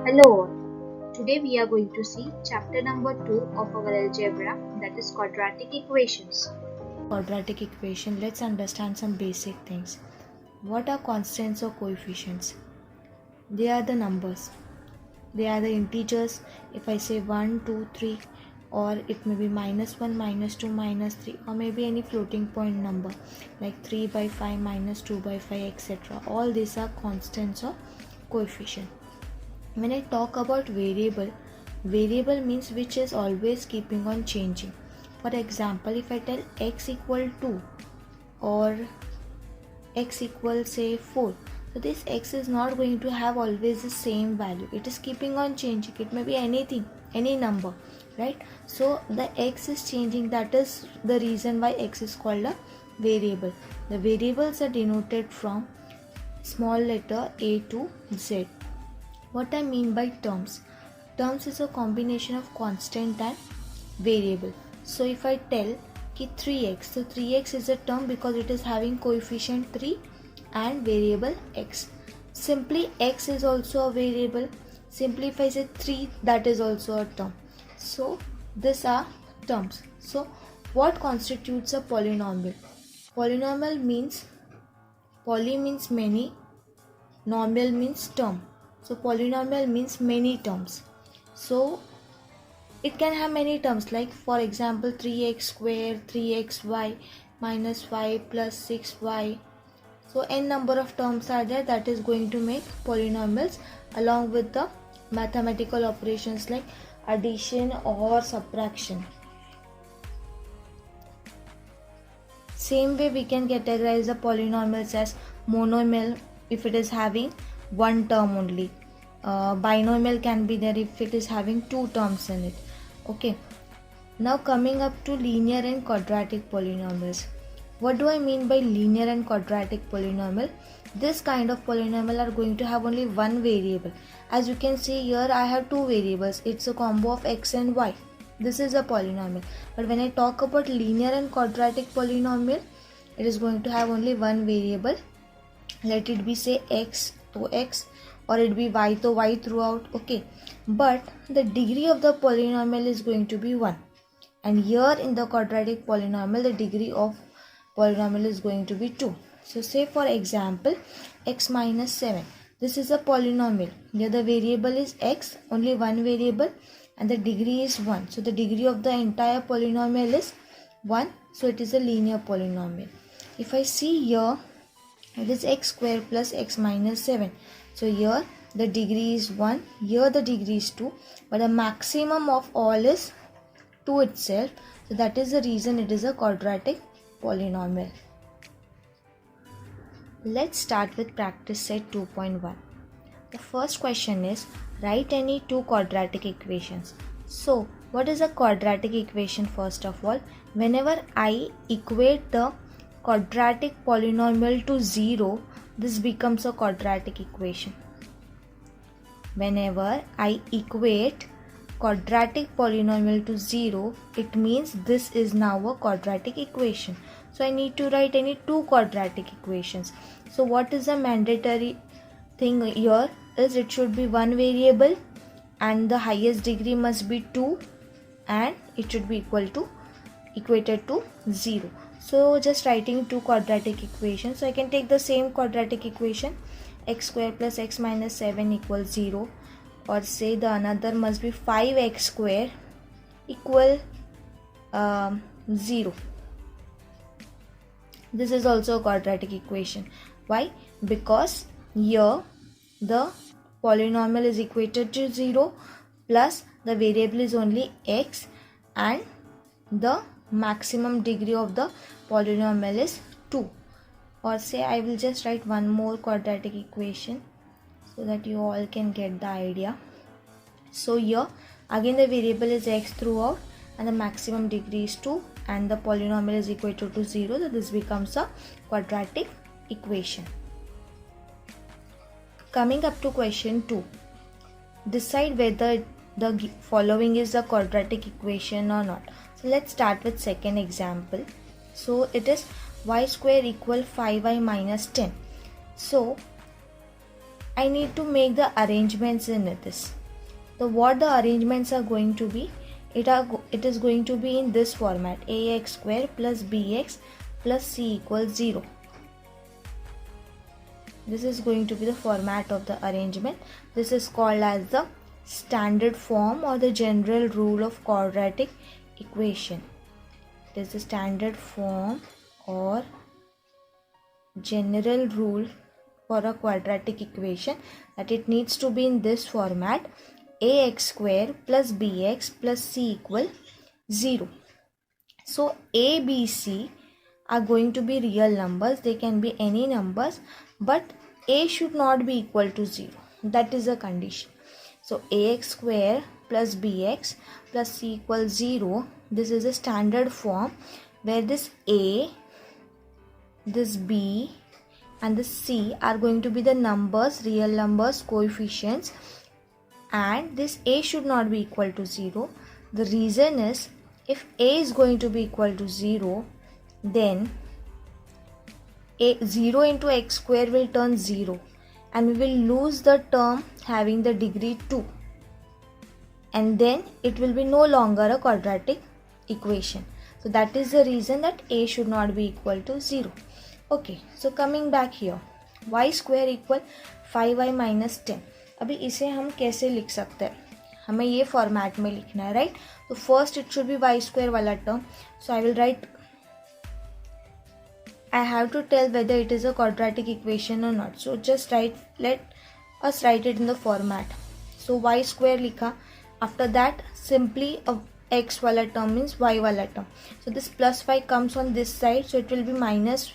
Hello all. Today we are going to see chapter number 2 of our algebra, that is quadratic equations. Quadratic equation, let's understand some basic things. What are constants or coefficients? They are the numbers. They are the integers. If I say 1, 2, 3, or it may be minus 1, minus 2, minus 3, or maybe any floating point number like 3 by 5, minus 2 by 5, etc. All these are constants or coefficient. When I talk about variable, variable means which is always keeping on changing. For example, if I tell x equal 2 or x equals say 4, so this x is not going to have always the same value. It is keeping on changing. It may be anything, any number, right? So the x is changing. That is the reason why x is called a variable. The variables are denoted from small letter a to z. What I mean by terms? Terms is a combination of constant and variable. So if I tell ki 3x, so 3x is a term because it is having coefficient 3 and variable x. Simply x is also a variable. Simply if I say 3, that is also a term. So these are terms. So what constitutes a polynomial? Polynomial means, poly means many, nomial means term. So polynomial means many terms. So it can have many terms, like for example 3x square, 3xy minus 5 plus 6y. So n number of terms are there that is going to make polynomials, along with the mathematical operations like addition or subtraction. Same way we can categorize the polynomials as monomial if it is having one term only. Binomial can be there if it is having two terms in it. Okay. Now coming up to linear and quadratic polynomials. What do I mean by linear and quadratic polynomial? This kind of polynomial are going to have only one variable. As you can see here, I have two variables. It's a combo of x and y. This is a polynomial. But when I talk about linear and quadratic polynomial, it is going to have only one variable. Let it be say x to x, or it be y to y throughout. Okay, but the degree of the polynomial is going to be 1, and here in the quadratic polynomial the degree of polynomial is going to be 2. So say for example x minus 7, this is a polynomial. Here the variable is x, only one variable, and the degree is 1. So the degree of the entire polynomial is 1. So it is a linear polynomial. If I see here, it is x square plus x minus 7. So here the degree is 1, here the degree is 2, but the maximum of all is 2 itself. So that is the reason it is a quadratic polynomial. Let's start with practice set 2.1. The first question is, write any two quadratic equations. So what is a quadratic equation? First of all, whenever I equate the quadratic polynomial to 0, this becomes a quadratic equation. Whenever I equate quadratic polynomial to 0, it means this is now a quadratic equation. So I need to write any two quadratic equations. So what is the mandatory thing here is it should be one variable and the highest degree must be 2, and it should be equated to 0. So just writing two quadratic equations. So I can take the same quadratic equation, x square plus x minus 7 equals 0, or say the another must be 5x square equal 0. This is also a quadratic equation. Why? Because here the polynomial is equated to 0 plus the variable is only x, and the maximum degree of the polynomial is 2. Or say I will just write one more quadratic equation so that you all can get the idea. So here again the variable is x throughout and the maximum degree is 2 and the polynomial is equated to 0. So this becomes a quadratic equation. Coming up to question 2. Decide whether the following is a quadratic equation or not. So let's start with second example. So it is y square equal 5y minus 10. So I need to make the arrangements in this. So what the arrangements are going to be, it is going to be in this format: ax square plus bx plus c equals 0. This is going to be the format of the arrangement. This is called as the standard form or the general rule of quadratic equation. It is the standard form or general rule for a quadratic equation, that it needs to be in this format: ax square plus bx plus c equal 0. So a, b, c are going to be real numbers. They can be any numbers, but a should not be equal to 0. That is a condition. So ax square plus bx plus c equals 0. This is a standard form where this a, this b and this c are going to be the numbers, real numbers, coefficients, and this a should not be equal to 0. The reason is, if a is going to be equal to 0, then 0 into x square will turn 0, and we will lose the term having the degree 2, and then it will be no longer a quadratic equation. So that is the reason that a should not be equal to 0. Okay, so coming back here, y square equal 5y minus 10. अभी इसे हम कैसे लिख सकते हैं? हमें ये format में लिखना है, राइट? तो first it should be y square वाला term. So I will write, I have to tell whether it is a quadratic equation or not. So just let us write it in the format. So y square लिखा. After that simply a x वाला term means y वाला term. So this plus 5 comes on this side, so it will be minus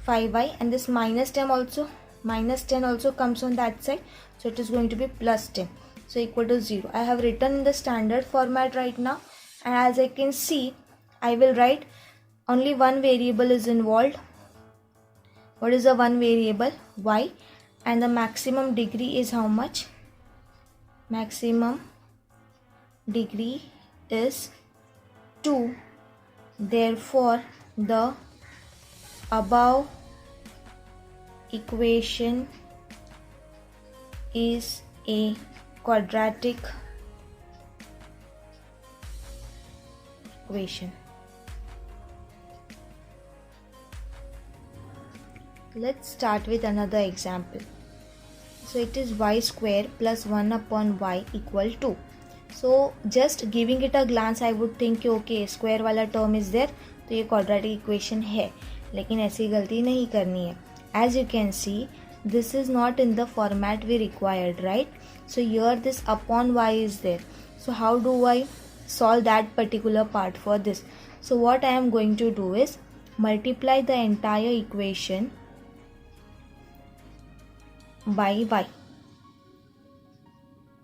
5y, and this minus 10 also comes on that side, so it is going to be plus 10, so equal to 0. I have written in the standard format right now, and as I can see, I will write only one variable is involved. What is the one variable? Y, and the maximum degree is how much? Maximum degree is 2. Therefore the above equation is a quadratic equation. Let's start with another example. So it is y square plus 1 upon y equal 2. So just giving it a glance, I would think okay, square वाला term is there, तो ये quadratic equation है. लेकिन ऐसी गलती नहीं करनी है. As you can see, this is not in the format we required, right? So here this upon y is there. So how do I solve that particular part for this? So what I am going to do is multiply the entire equation by y.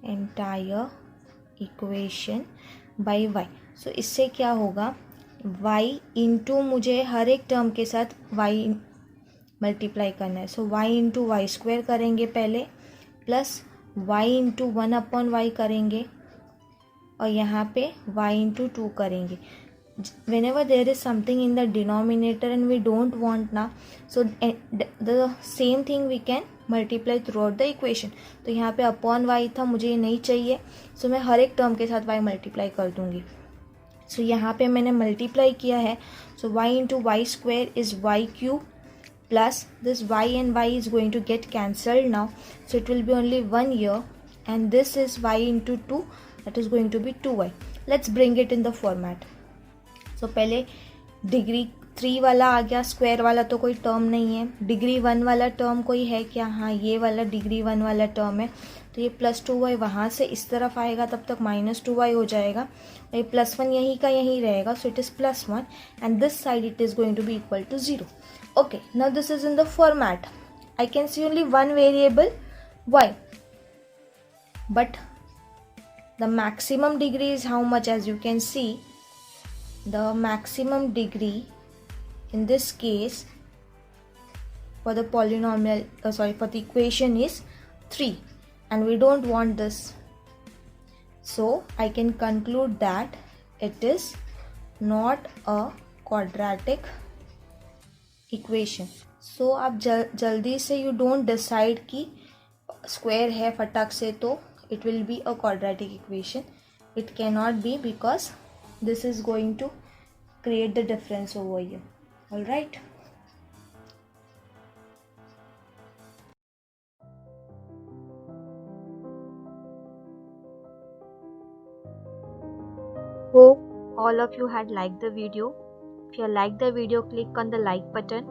Entire equation by y. So इससे क्या होगा? y into मुझे हर एक term के साथ y multiply करना है. So y into y square करेंगे पहले, plus y into 1 upon y करेंगे, और यहाँ पे y इंटू 2 करेंगे. Whenever there is something in the denominator and we don't want ना, so the same thing we can multiply throughout the equation. तो यहाँ पे अपॉन y था, मुझे ये नहीं चाहिए, so मैं हर एक टर्म के साथ y मल्टीप्लाई कर दूँगी. So यहाँ पे मैंने मल्टीप्लाई किया है, so y into y square is y cube, plus this y and y is going to get cancelled now, so it will be only 1 here, and this is y into 2, that is going to be 2y. Let's bring it in the format. So पहले degree 3 वाला आ गया, square वाला तो कोई term नहीं है. Degree 1 वाला term कोई है क्या? हाँ, ये वाला डिग्री 1 वाला टर्म है, तो ये प्लस 2y वहाँ से इस तरफ आएगा, तब तक माइनस 2y हो जाएगा, और ये प्लस 1 यहीं का यहीं रहेगा, so it is plus 1, and this side it is going to be equal to 0. Okay, now this is in the format. I can see only one variable y, but the maximum degree is how much? As you can see, the maximum degree in this case for the polynomial, for the equation is 3, and we don't want this, so I can conclude that it is not a quadratic equation. So आप जल्दी से you don't decide कि square है फटाक से तो it will be a quadratic equation. It cannot be because this is going to create the difference over here. All right. Hope all of you had liked the video. If you liked the video, click on the like button,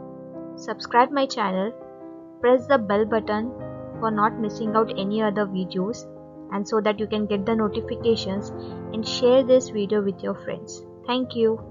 subscribe my channel, press the bell button for not missing out any other videos, and so that you can get the notifications, and share this video with your friends. Thank you.